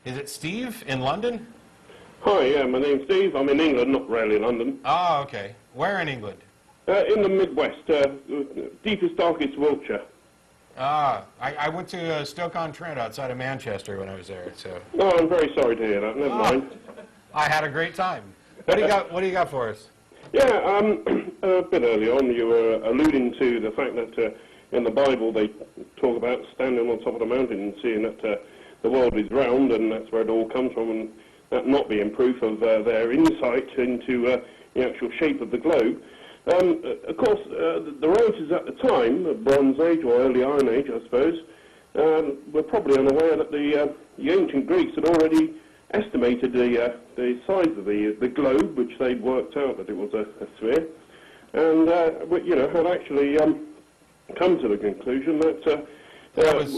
Is it Steve in London? Hi, yeah, my name's Steve. I'm in England, not really London. Oh, okay. Where in England? In the Midwest, deepest, darkest Wiltshire. Ah, I went to Stoke-on-Trent outside of Manchester when I was there. So. Oh, I'm very sorry to hear that. Never mind. I had a great time. What do you got? What do you got for us? Yeah, a bit early on, you were alluding to the fact that in the Bible they talk about standing on top of the mountain and seeing that the world is round, and that's where it all comes from, and that not being proof of their insight into the actual shape of the globe. Of course, the writers at the time, the Bronze Age or early Iron Age, I suppose, were probably unaware that the ancient Greeks had already estimated the size of the globe, which they'd worked out that it was a sphere, and had actually come to the conclusion that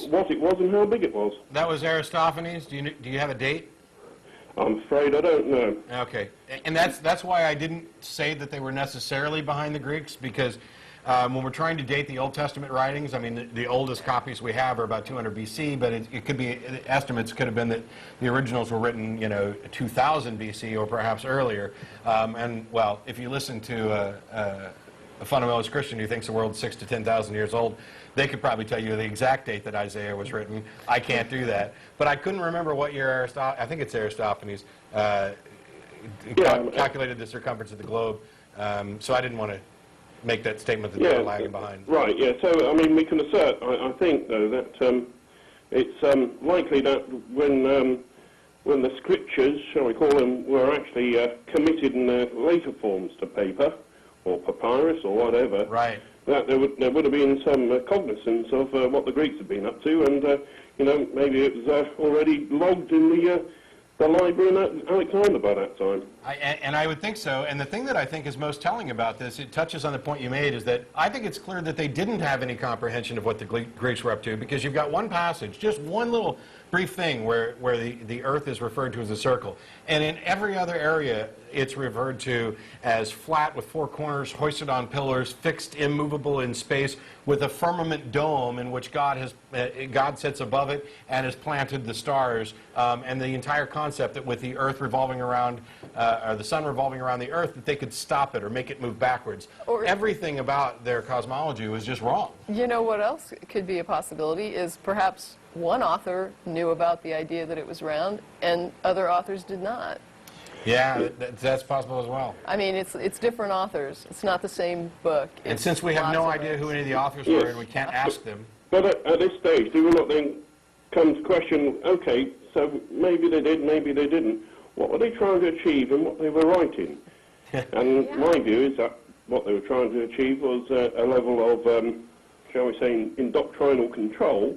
what it was and how big it was. That was Aristophanes. Do you have a date? I'm afraid I don't know. Okay, and that's why I didn't say that they were necessarily behind the Greeks, because when we're trying to date the Old Testament writings, I mean, the oldest copies we have are about 200 BC, but it could be, estimates could have been that the originals were written, 2000 BC or perhaps earlier. And, well, if you listen to a fundamentalist Christian who thinks the world's 6,000 to 10,000 years old, they could probably tell you the exact date that Isaiah was written. I can't do that. But I couldn't remember what year I think it's Aristophanes, calculated the circumference of the globe. So I didn't want to make that statement that they were lagging behind. Right, yeah. So, I mean, we can assert, I think, though, that it's likely that when the scriptures, shall we call them, were actually committed in their later forms to paper, or papyrus, or whatever, right, that there would have been some cognizance of what the Greeks had been up to, and maybe it was already logged in the library in Alexander by that time. And I would think so. And the thing that I think is most telling about this, it touches on the point you made, is that I think it's clear that they didn't have any comprehension of what the Greeks were up to, because you've got one passage, just one little brief thing where the earth is referred to as a circle. And in every other area, it's referred to as flat with four corners, hoisted on pillars, fixed, immovable in space, with a firmament dome in which God sits above it and has planted the stars. And the entire concept that with the earth revolving around, or the sun revolving around the earth, that they could stop it or make it move backwards. Or everything about their cosmology was just wrong. You know what else could be a possibility is perhaps one author knew about the idea that it was round and other authors did not. Yeah, that's possible as well. I mean, it's different authors. It's not the same book. And since we have no idea who any of the authors were, and we can't ask them. But at this stage, do we not then come to question, okay, so maybe they did, maybe they didn't. What were they trying to achieve and what they were writing? And my view is that what they were trying to achieve was a level of, shall we say, indoctrinal control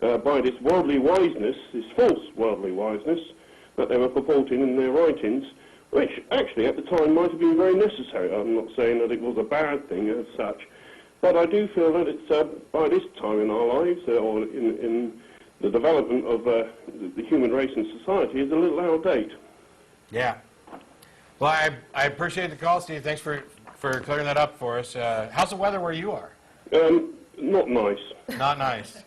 by this worldly wiseness, this false worldly wiseness, that they were purporting in their writings, which actually at the time might have been very necessary. I'm not saying that it was a bad thing as such, but I do feel that it's by this time in our lives, or in the development of the human race and society, is a little out of date. Yeah. Well, I appreciate the call, Steve. Thanks for clearing that up for us. How's the weather where you are? Not nice. Not nice.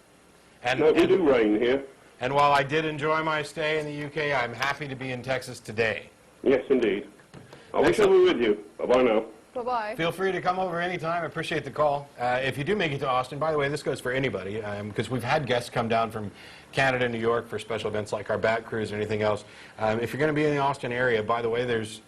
No, we do rain here. And while I did enjoy my stay in the UK, I'm happy to be in Texas today. Yes, indeed. I wish I were with you. Bye-bye now. Bye-bye. Feel free to come over anytime. I appreciate the call. If you do make it to Austin, by the way, this goes for anybody, because we've had guests come down from Canada, New York for special events like our Bat Cruise or anything else. If you're going to be in the Austin area, by the way, there's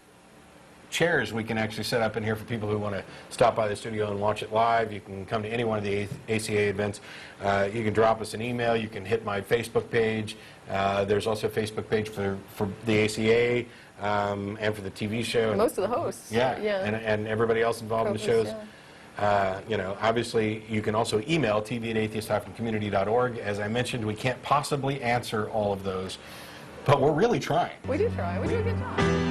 chairs we can actually set up in here for people who want to stop by the studio and watch it live. You can come to any one of the ACA events. You can drop us an email. You can hit my Facebook page. There's also a Facebook page for the ACA and for the TV show. Most of the hosts. Yeah. And everybody else involved in the shows. Yeah. Obviously, you can also email tv@atheist-community.org. As I mentioned, we can't possibly answer all of those, but we're really trying. We do try. We do a good job.